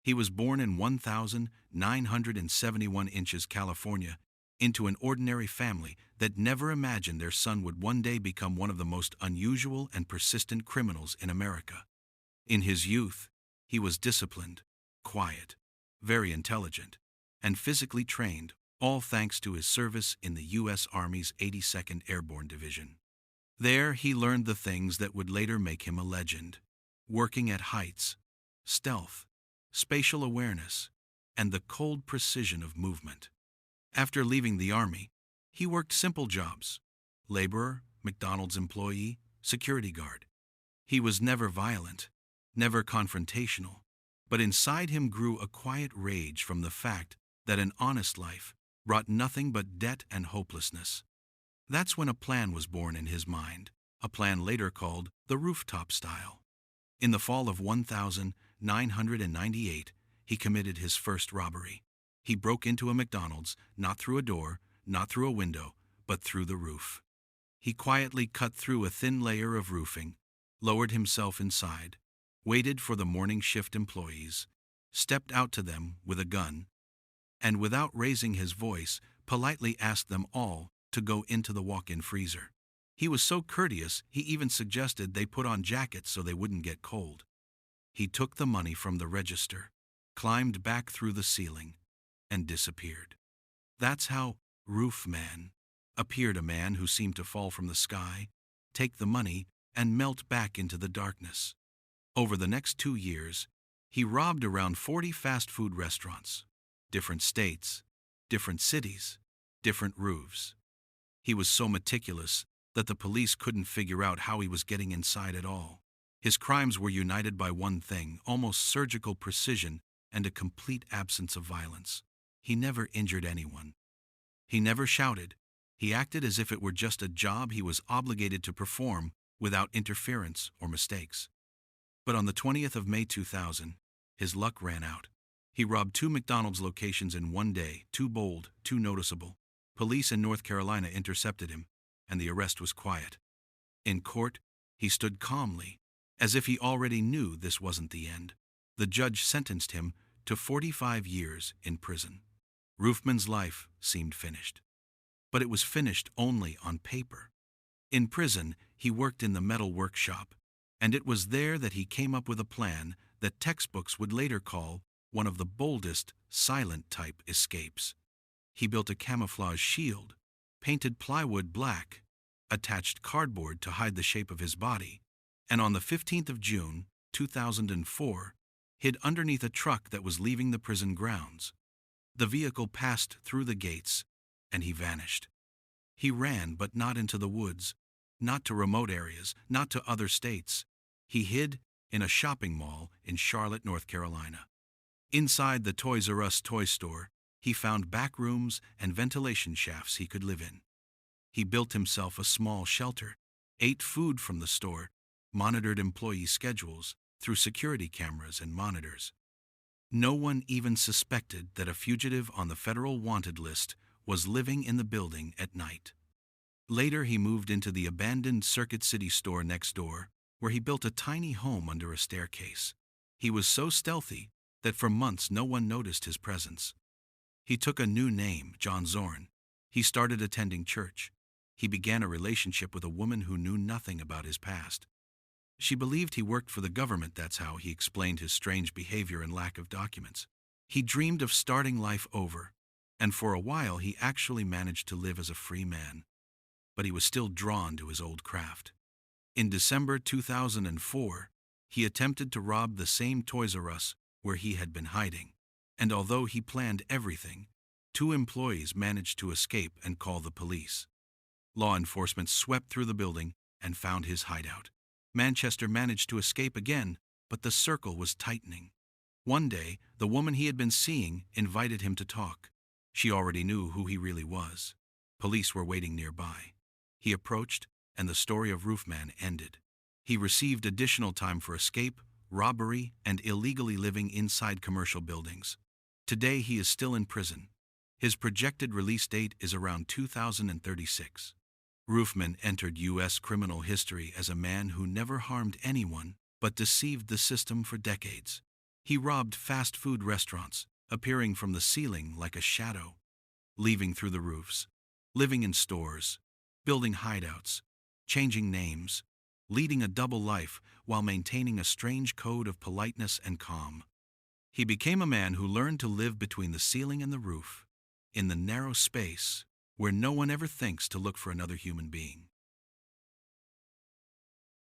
He was born in 1971 inches, California, into an ordinary family that never imagined their son would one day become one of the most unusual and persistent criminals in America. In his youth, he was disciplined, quiet, very intelligent, and physically trained, all thanks to his service in the U.S. Army's 82nd Airborne Division. There, he learned the things that would later make him a legend: working at heights, stealth, spatial awareness, and the cold precision of movement. After leaving the Army, he worked simple jobs: laborer, McDonald's employee, security guard. He was never violent, never confrontational, but inside him grew a quiet rage from the fact that an honest life brought nothing but debt and hopelessness. That's when a plan was born in his mind, a plan later called the rooftop style. In the fall of 1998, he committed his first robbery. He broke into a McDonald's, not through a door, not through a window, but through the roof. He quietly cut through a thin layer of roofing, lowered himself inside, waited for the morning shift employees, stepped out to them with a gun, and without raising his voice, politely asked them all to go into the walk-in freezer. He was so courteous, he even suggested they put on jackets so they wouldn't get cold. He took the money from the register, climbed back through the ceiling, and disappeared. That's how Roof Man appeared, a man who seemed to fall from the sky, take the money, and melt back into the darkness. Over the next 2 years, he robbed around 40 fast food restaurants, different states, different cities, different roofs. He was so meticulous that the police couldn't figure out how he was getting inside at all. His crimes were united by one thing: almost surgical precision and a complete absence of violence. He never injured anyone. He never shouted. He acted as if it were just a job he was obligated to perform without interference or mistakes. But on the 20th of May 2000, his luck ran out. He robbed 2 McDonald's locations in one day, too bold, too noticeable. Police in North Carolina intercepted him, and the arrest was quiet. In court, he stood calmly, as if he already knew this wasn't the end. The judge sentenced him to 45 years in prison. Roofman's life seemed finished. But it was finished only on paper. In prison, he worked in the metal workshop, and it was there that he came up with a plan that textbooks would later call one of the boldest, silent-type escapes. He built a camouflage shield, painted plywood black, attached cardboard to hide the shape of his body, and on the 15th of June, 2004, hid underneath a truck that was leaving the prison grounds. The vehicle passed through the gates, and he vanished. He ran, but not into the woods, not to remote areas, not to other states. He hid in a shopping mall in Charlotte, North Carolina. Inside the Toys R Us toy store, he found back rooms and ventilation shafts he could live in. He built himself a small shelter, ate food from the store, monitored employee schedules through security cameras and monitors. No one even suspected that a fugitive on the federal wanted list was living in the building at night. Later, he moved into the abandoned Circuit City store next door, where he built a tiny home under a staircase. He was so stealthy that for months no one noticed his presence. He took a new name, John Zorn. He started attending church. He began a relationship with a woman who knew nothing about his past. She believed he worked for the government. That's how he explained his strange behavior and lack of documents. He dreamed of starting life over, and for a while he actually managed to live as a free man. But he was still drawn to his old craft. In December 2004, he attempted to rob the same Toys R Us where he had been hiding. And although he planned everything, 2 employees managed to escape and call the police. Law enforcement swept through the building and found his hideout. Manchester managed to escape again, but the circle was tightening. One day, the woman he had been seeing invited him to talk. She already knew who he really was. Police were waiting nearby. He approached, and the story of Roofman ended. He received additional time for escape, robbery, and illegally living inside commercial buildings. Today, he is still in prison. His projected release date is around 2036. Roofman entered U.S. criminal history as a man who never harmed anyone but deceived the system for decades. He robbed fast food restaurants, appearing from the ceiling like a shadow, leaving through the roofs, living in stores, building hideouts, changing names, leading a double life while maintaining a strange code of politeness and calm. He became a man who learned to live between the ceiling and the roof, in the narrow space where no one ever thinks to look for another human being.